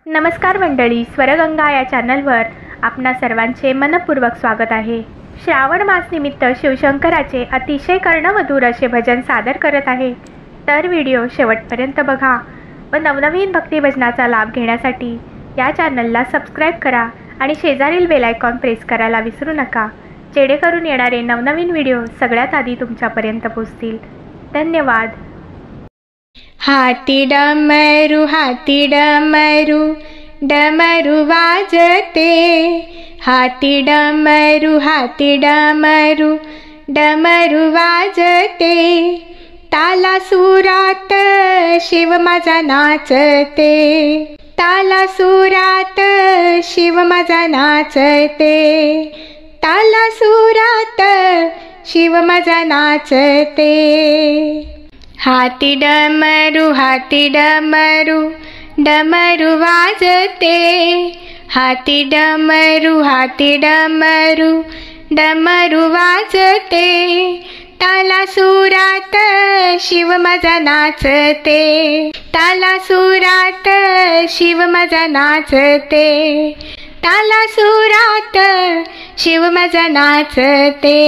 नमस्कार मंडळी, स्वरगंगा या चॅनलवर आपणा सर्वांचे मनपूर्वक स्वागत आहे। श्रावण मास निमित्त शिवशंकराचे अतिशय कर्णमधुर असे भजन सादर करत आहे। तर व्हिडिओ शेवटपर्यंत बघा व नवनवीन भक्ती भजनाचा लाभ घेण्यासाठी या चॅनलला सबस्क्राइब करा आणि शेजारील बेल आयकॉन प्रेस करायला विसरू नका, जेणेकरून येणारे नवनवीन व्हिडिओ सगळ्यात आधी तुमच्यापर्यंत पोहोचतील। धन्यवाद। हाती डमरू डमरू वाजते, हाती डमरू डमरू वाजते, ताला सुरात शिव माझा नाचते, ताला सुरात शिव माझा नाचते, ताला सुरात शिव माझा नाचते। हाती डमरू डमरू वाजते, हाती डमरू डमरू वाजते, ताला सुरात शिव माझा नाचते, ताला सुरात शिव माझा नाचते, ताला सुरात शिव माझा नाचते।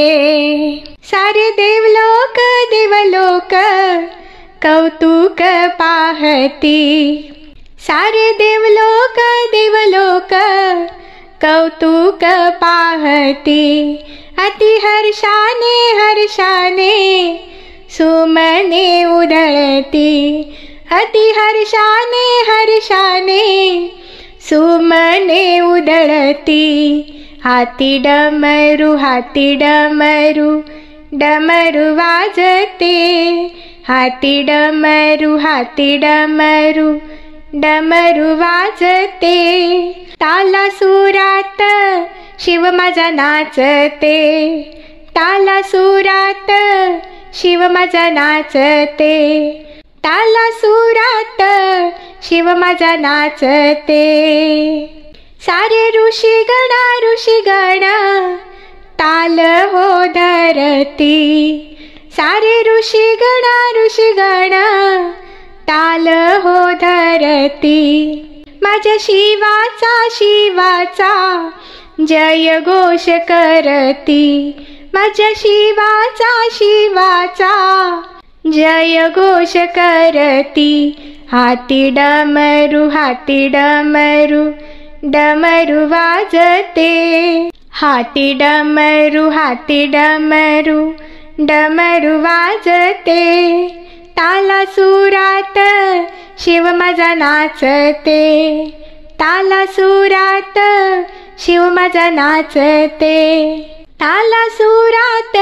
सारे देवलोक कौतुक पाहती, सारे देवलोक कौतुक पाहती, अति हर्षाने सुमने उधळती, अति हर्षाने सुमने उधळती। हाती डमरू डमरू वाजते, हाती डमरू डमरू वाजते, ताला सुरात शिव माझा नाचते, ताला सुरात शिव माझा नाचते, ताला सुरात शिव माझा नाचते। सारे ऋषी गण ताल हो धरती, सारे ऋषी गण ताल हो धरती, माझ्या शिवाचा जय घोष करती, माझ्या शिवाचा जय घोष करती। हाती डमरू डमरू वाजते, हाती डमरू डमरू वाजते, ताला सुरात शिव माझा नाचते, ताला सुरात शिव माझा नाचते, ताला सुरात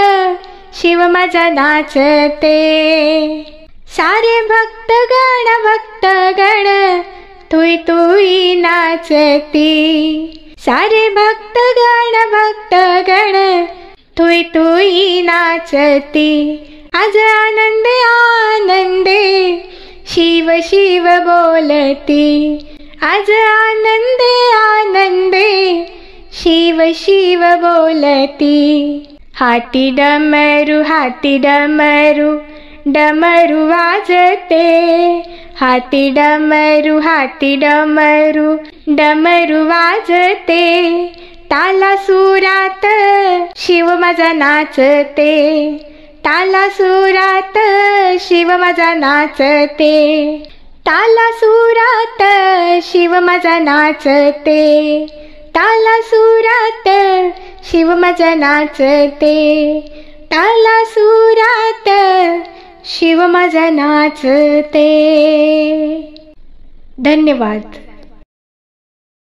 शिव माझा नाचते। सारे भक्तगण तुई नाचती, सारे भक्तगण तुई नाचती, आज आनंदे शिव बोलती, आज आनंदे शिव बोलती। हाती डमरू डमरू वाजते, हाती डमरू डमरू वाजते, ताला सुरात शिव माझा नाचते, ताला सुरात शिव माझा नाचते, ताला सुरात शिव माझा नाचते, ताला सुरात शिव माझा नाचते, ताला सुरात शिव माझा नाचते। धन्यवाद।